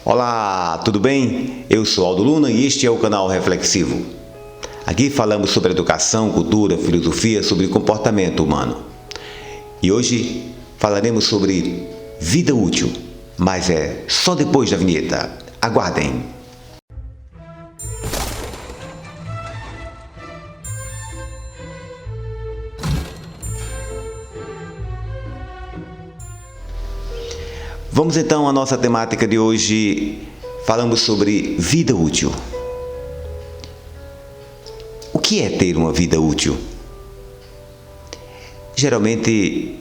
Olá, tudo bem? Eu sou Aldo Luna e este é o canal Reflexivo. Aqui falamos sobre educação, cultura, filosofia, sobre comportamento humano. E hoje falaremos sobre vida útil, mas é só depois da vinheta. Aguardem! Vamos então à nossa temática de hoje. Falamos sobre vida útil. O que é ter uma vida útil? Geralmente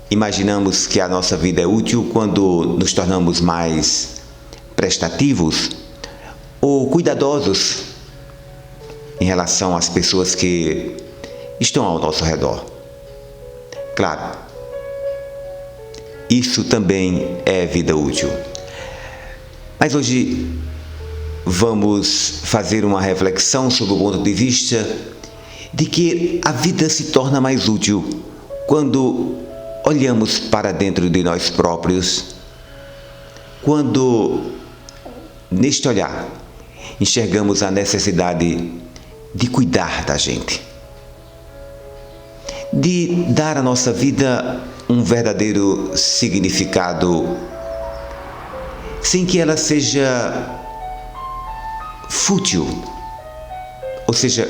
imaginamos que a nossa vida é útil quando nos tornamos mais prestativos ou cuidadosos em relação às pessoas que estão ao nosso redor. Claro, isso também é vida útil. Mas hoje vamos fazer uma reflexão sobre o ponto de vista de que a vida se torna mais útil quando olhamos para dentro de nós próprios, quando neste olhar enxergamos a necessidade de cuidar da gente, de dar à nossa vida um verdadeiro significado, sem que ela seja fútil, ou seja,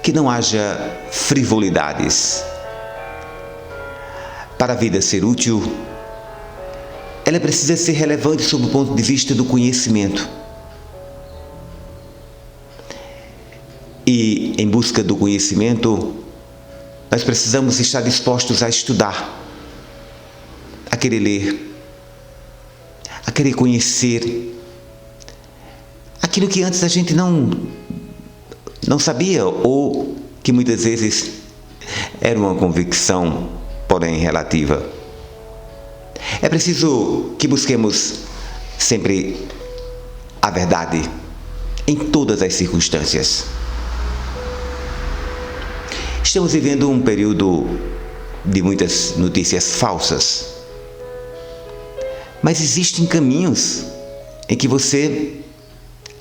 que não haja frivolidades. Para a vida ser útil, ela precisa ser relevante sob o ponto de vista do conhecimento. E em busca do conhecimento, nós precisamos estar dispostos a estudar, a querer ler, a querer conhecer aquilo que antes a gente não sabia ou que muitas vezes era uma convicção, porém relativa. É preciso que busquemos sempre a verdade em todas as circunstâncias. Estamos vivendo um período de muitas notícias falsas. Mas existem caminhos em que você,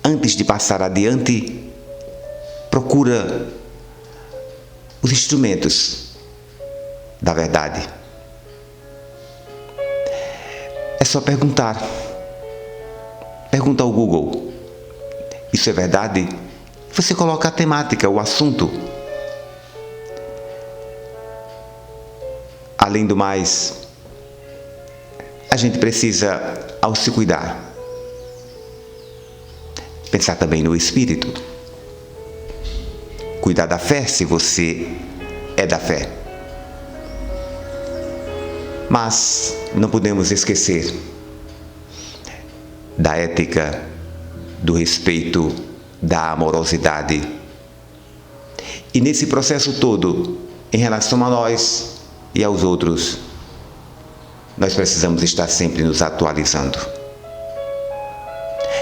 antes de passar adiante, procura os instrumentos da verdade. É só perguntar. Pergunta ao Google. Isso é verdade? Você coloca a temática, o assunto. Além do mais, a gente precisa, ao se cuidar, pensar também no espírito. Cuidar da fé, se você é da fé. Mas não podemos esquecer da ética, do respeito, da amorosidade. E nesse processo todo, em relação a nós e aos outros, nós precisamos estar sempre nos atualizando.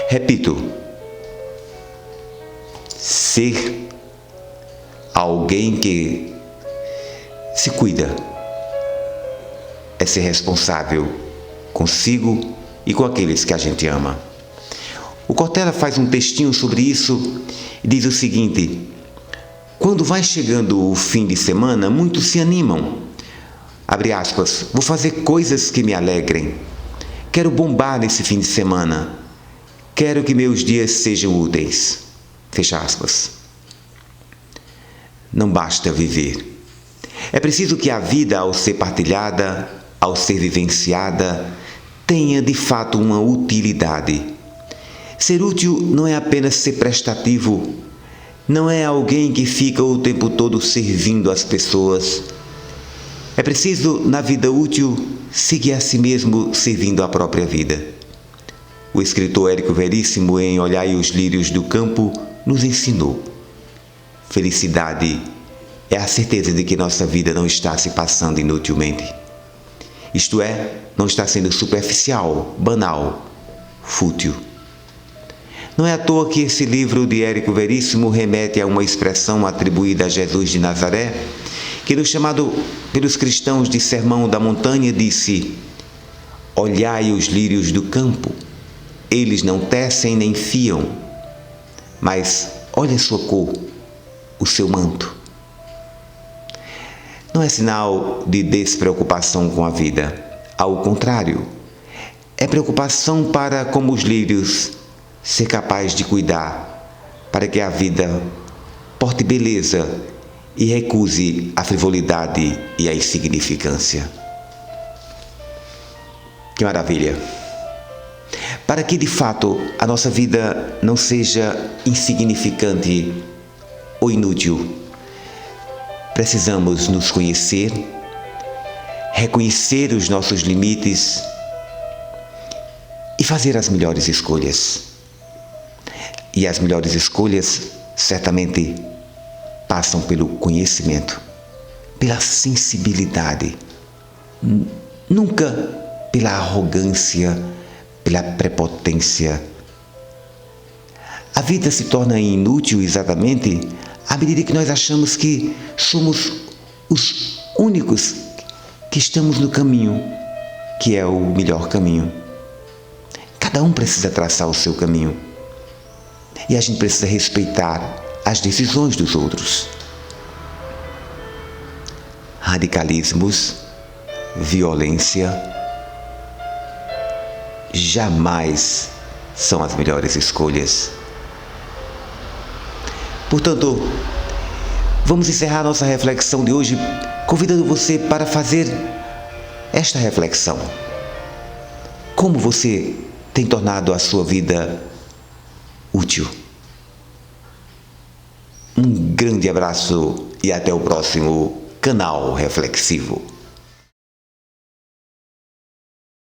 Repito, ser alguém que se cuida é ser responsável consigo e com aqueles que a gente ama. O Cortella faz um textinho sobre isso e diz o seguinte: quando vai chegando o fim de semana, muitos se animam. Abre aspas, vou fazer coisas que me alegrem. Quero bombar nesse fim de semana. Quero que meus dias sejam úteis. Fecha aspas. Não basta viver. É preciso que a vida, ao ser partilhada, ao ser vivenciada, tenha de fato uma utilidade. Ser útil não é apenas ser prestativo, não é alguém que fica o tempo todo servindo as pessoas. É preciso, na vida útil, seguir a si mesmo servindo a própria vida. O escritor Érico Veríssimo, em Olhai os Lírios do Campo, nos ensinou: felicidade é a certeza de que nossa vida não está se passando inutilmente. Isto é, não está sendo superficial, banal, fútil. Não é à toa que esse livro de Érico Veríssimo remete a uma expressão atribuída a Jesus de Nazaré, que no chamado pelos cristãos de Sermão da Montanha disse: olhai os lírios do campo, Eles não tecem nem fiam, mas olha a sua cor, o seu manto. Não é sinal de despreocupação com a vida. Ao contrário, é preocupação para, como os lírios, ser capaz de cuidar, para que a vida porte beleza e recuse a frivolidade e a insignificância. Que maravilha! Para que, de fato, a nossa vida não seja insignificante ou inútil, precisamos nos conhecer, reconhecer os nossos limites e fazer as melhores escolhas. E as melhores escolhas certamente passam pelo conhecimento, pela sensibilidade, nunca pela arrogância, pela prepotência. A vida se torna inútil exatamente à medida que nós achamos que somos os únicos que estamos no caminho, que é o melhor caminho. Cada um precisa traçar o seu caminho. E a gente precisa respeitar as decisões dos outros. Radicalismos, violência, jamais são as melhores escolhas. Portanto, vamos encerrar nossa reflexão de hoje convidando você para fazer esta reflexão. Como você tem tornado a sua vida útil? Um grande abraço e até o próximo Canal Reflexivo.